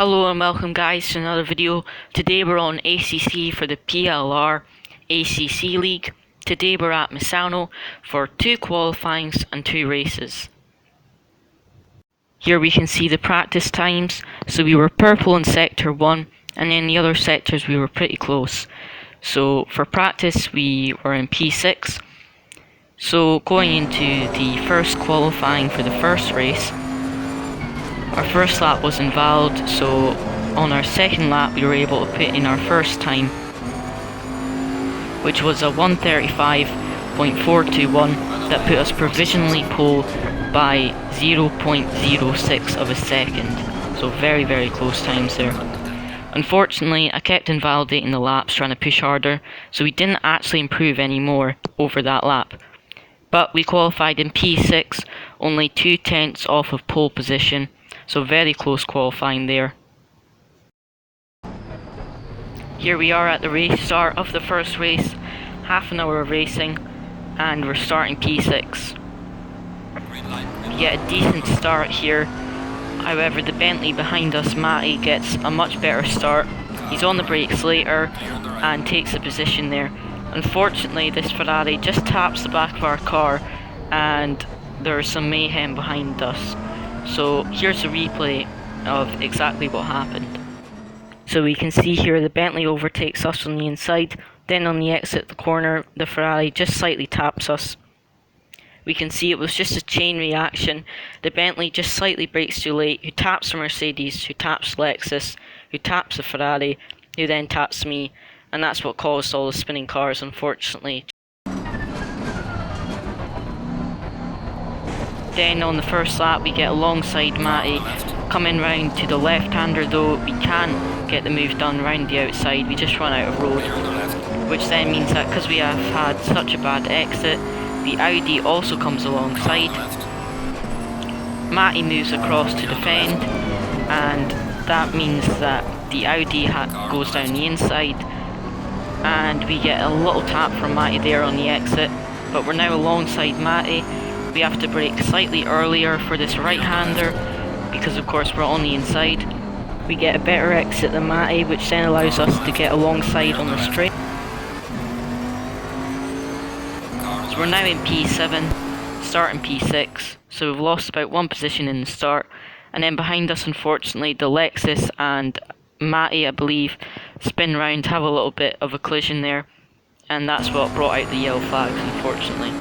Hello and welcome guys to another video. Today we're on ACC for the PLR ACC League. Today we're at Misano for 2 qualifyings and 2 races. Here we can see the practice times. So we were purple in sector 1 and in the other sectors we were pretty close. So for practice we were in P6. So going into the first qualifying for the first race, our first lap was invalid, so on our second lap we were able to put in our first time, which was a 1:35.421 that put us provisionally pole by 0.06 of a second, so very close times there. Unfortunately, I kept invalidating the laps trying to push harder, so we didn't actually improve any more over that lap. But we qualified in P6, only 0.2 off of pole position. So very close qualifying there. Here we are at the race start of the first race, half an hour of racing, and we're starting P6. We get a decent start here, however the Bentley behind us, Matty, gets a much better start. He's on the brakes later and takes a position there. Unfortunately this Ferrari just taps the back of our car and there's some mayhem behind us. So here's a replay of exactly what happened. So we can see here the Bentley overtakes us on the inside, then on the exit of the corner the Ferrari just slightly taps us. We can see it was just a chain reaction. The Bentley just slightly brakes too late, who taps the Mercedes, who taps Lexus, who taps the Ferrari, who then taps me, and that's what caused all the spinning cars, unfortunately. Then on the first lap we get alongside Matty, coming round to the left-hander though we can get the move done round the outside, we just run out of road, which then means that because we have had such a bad exit, the Audi also comes alongside. Matty moves across to defend, and that means that the Audi goes down the inside, and we get a little tap from Matty there on the exit, but we're now alongside Matty. We have to brake slightly earlier for this right-hander because of course we're on the inside. We get a better exit than Matty, which then allows us to get alongside on the straight. So we're now in P7, starting P6, so we've lost about 1 position in the start, and then behind us unfortunately the Lexus and Matty, I believe, spin round, have a little bit of a collision there, and that's what brought out the yellow flags, unfortunately.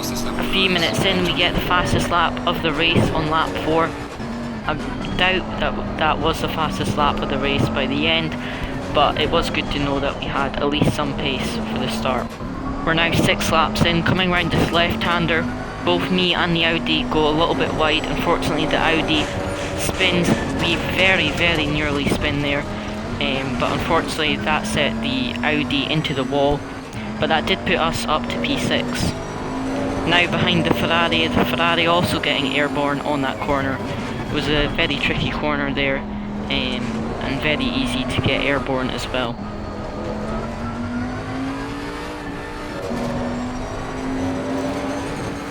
A few minutes in we get the fastest lap of the race on lap 4. I doubt that was the fastest lap of the race by the end, but it was good to know that we had at least some pace for the start. We're now 6 laps in, coming round this left-hander. Both me and the Audi go a little bit wide. Unfortunately the Audi spins. We very nearly spin there, but unfortunately that set the Audi into the wall, but that did put us up to P6. Now behind the Ferrari also getting airborne on that corner. It was a very tricky corner there, and very easy to get airborne as well.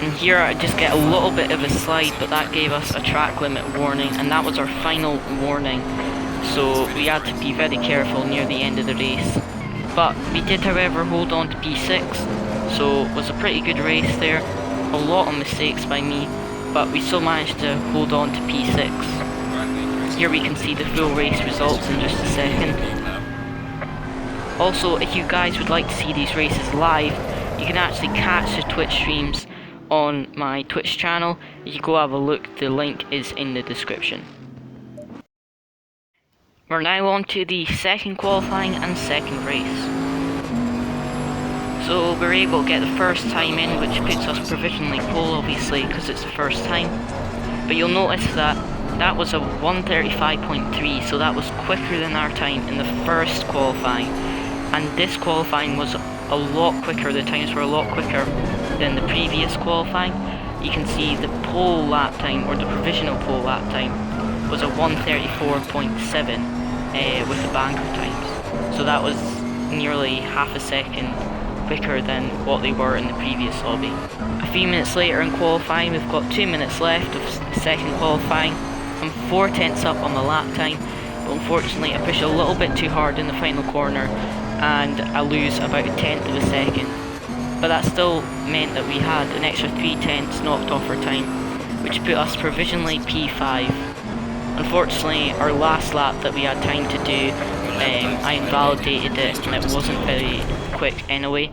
And here I just get a little bit of a slide, but that gave us a track limit warning, and that was our final warning. So we had to be very careful near the end of the race. But we did however hold on to P6. So it was a pretty good race there, a lot of mistakes by me, but we still managed to hold on to P6. Here we can see the full race results in just a second. Also, if you guys would like to see these races live, you can actually catch the Twitch streams on my Twitch channel. You can go have a look, the link is in the description. We're now on to the second qualifying and second race. So we're able to get the first time in, which puts us provisionally pole obviously because it's the first time. But you'll notice that was a 1:35.3, so that was quicker than our time in the first qualifying. And this qualifying was a lot quicker, the times were a lot quicker than the previous qualifying. You can see the pole lap time, or the provisional pole lap time, was a 1:34.7 with the banker times. So that was nearly half a second quicker than what they were in the previous lobby. A few minutes later in qualifying, we've got 2 minutes left of the second qualifying. I'm 4 tenths up on the lap time, but unfortunately I push a little bit too hard in the final corner and I lose about a tenth of a second. But that still meant that we had an extra 3 tenths knocked off our time, which put us provisionally P5. Unfortunately, our last lap that we had time to do, I invalidated it and it wasn't very quick anyway.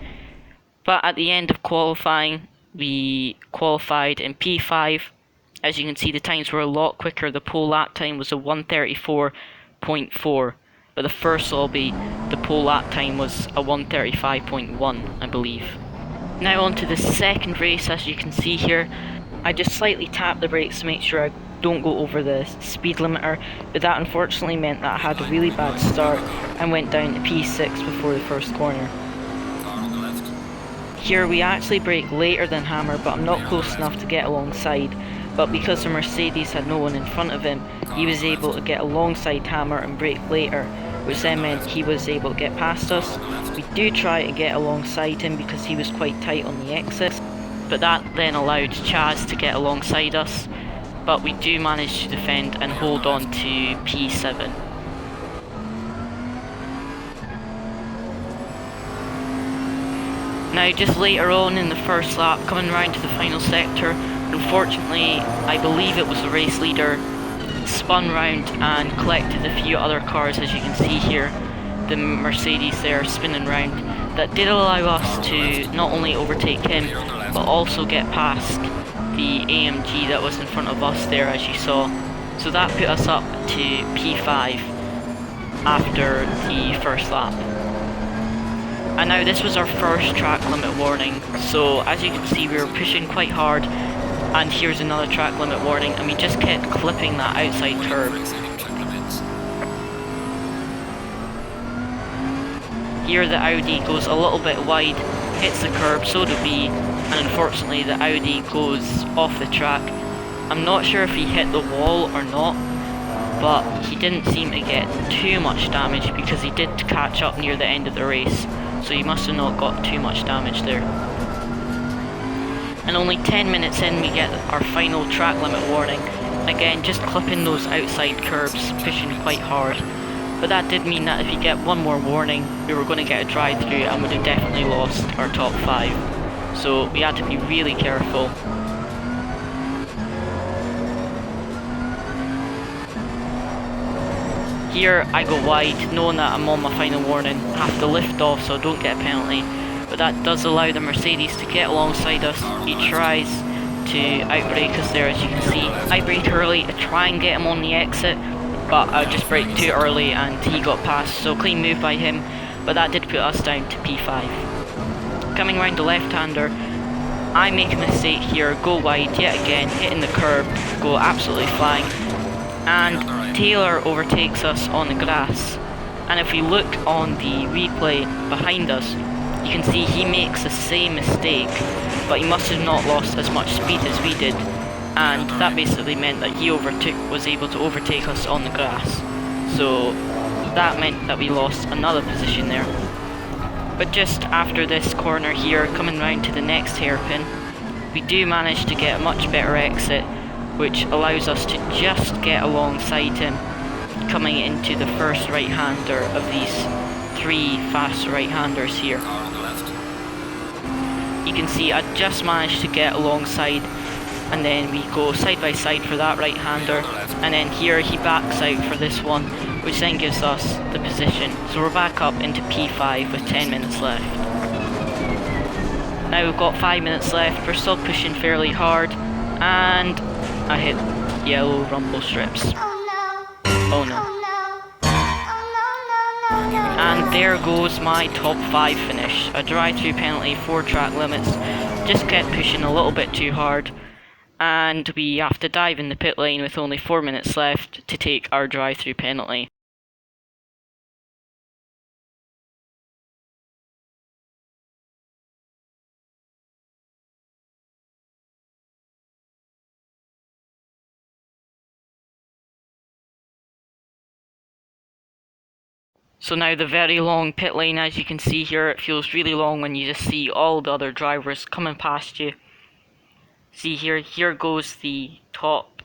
But at the end of qualifying, we qualified in P5. As you can see, the times were a lot quicker. The pole lap time was a 1:34.4, but the first lobby, the pole lap time was a 1:35.1, I believe. Now on to the second race. As you can see here, I just slightly tapped the brakes to make sure I don't go over the speed limiter, but that unfortunately meant that I had a really bad start and went down to P6 before the first corner. Here we actually brake later than Hammer, but I'm not close enough to get alongside, but because the Mercedes had no one in front of him, he was able to get alongside Hammer and brake later, which then meant he was able to get past us. We do try to get alongside him because he was quite tight on the exit, but that then allowed Chaz to get alongside us, but we do manage to defend and hold on to P7. Now just later on in the first lap, coming round to the final sector, unfortunately I believe it was the race leader, spun round and collected a few other cars, as you can see here, the Mercedes there spinning round. That did allow us to not only overtake him, but also get past the AMG that was in front of us there, as you saw. So that put us up to P5 after the first lap. And now this was our first track limit warning, so as you can see we were pushing quite hard, and here's another track limit warning, and we just kept clipping that outside curb. Here the Audi goes a little bit wide, hits the curb, so do we, and unfortunately the Audi goes off the track. I'm not sure if he hit the wall or not, but he didn't seem to get too much damage because he did catch up near the end of the race, so he must have not got too much damage there. And only 10 minutes in we get our final track limit warning, again just clipping those outside curbs, pushing quite hard. But that did mean that if you get one more warning, we were going to get a drive-through and would have definitely lost our top 5. So we had to be really careful. Here I go wide, knowing that I'm on my final warning, I have to lift off so I don't get a penalty, but that does allow the Mercedes to get alongside us. He tries to outbrake us there, as you can see. I brake early to try and get him on the exit, but I just braked too early and he got past, so clean move by him, but that did put us down to P5. Coming round the left-hander, I make a mistake here, go wide yet again, hitting the curb, go absolutely flying, and Taylor overtakes us on the grass. And if we look on the replay behind us, you can see he makes the same mistake, but he must have not lost as much speed as we did, and that basically meant that he was able to overtake us on the grass. So that meant that we lost another position there. But just after this corner here, coming round to the next hairpin, we do manage to get a much better exit, which allows us to just get alongside him, coming into the first right-hander of these 3 fast right-handers here. You can see I just managed to get alongside, and then we go side by side for that right-hander, and then here he backs out for this one, which then gives us the position. So we're back up into P5 with 10 minutes left. Now we've got 5 minutes left, we're still pushing fairly hard, and I hit yellow rumble strips. Oh no. And there goes my top 5 finish. A drive-through penalty, 4 track limits, just kept pushing a little bit too hard, and we have to dive in the pit lane with only 4 minutes left to take our drive-through penalty. So now the very long pit lane, as you can see here, it feels really long when you just see all the other drivers coming past you. See here goes the top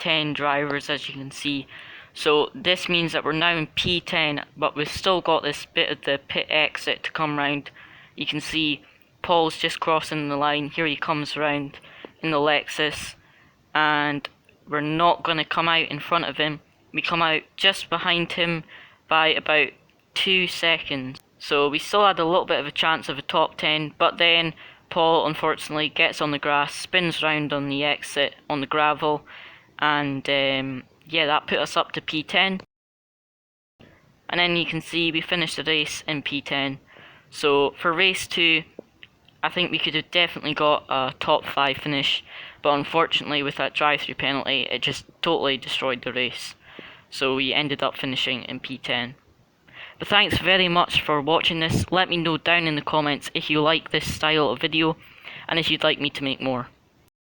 10 drivers, as you can see. So this means that we're now in P10, but we've still got this bit of the pit exit to come round. You can see Paul's just crossing the line. Here he comes round in the Lexus, and we're not going to come out in front of him. We come out just behind him by about 2 seconds. So we still had a little bit of a chance of a top 10, but then Paul unfortunately gets on the grass, spins round on the exit on the gravel, and yeah, that put us up to P10. And then you can see we finished the race in P10. So for race 2, I think we could have definitely got a top 5 finish, but unfortunately with that drive-through penalty, it just totally destroyed the race. So we ended up finishing in P10. But thanks very much for watching this. Let me know down in the comments if you like this style of video and if you'd like me to make more.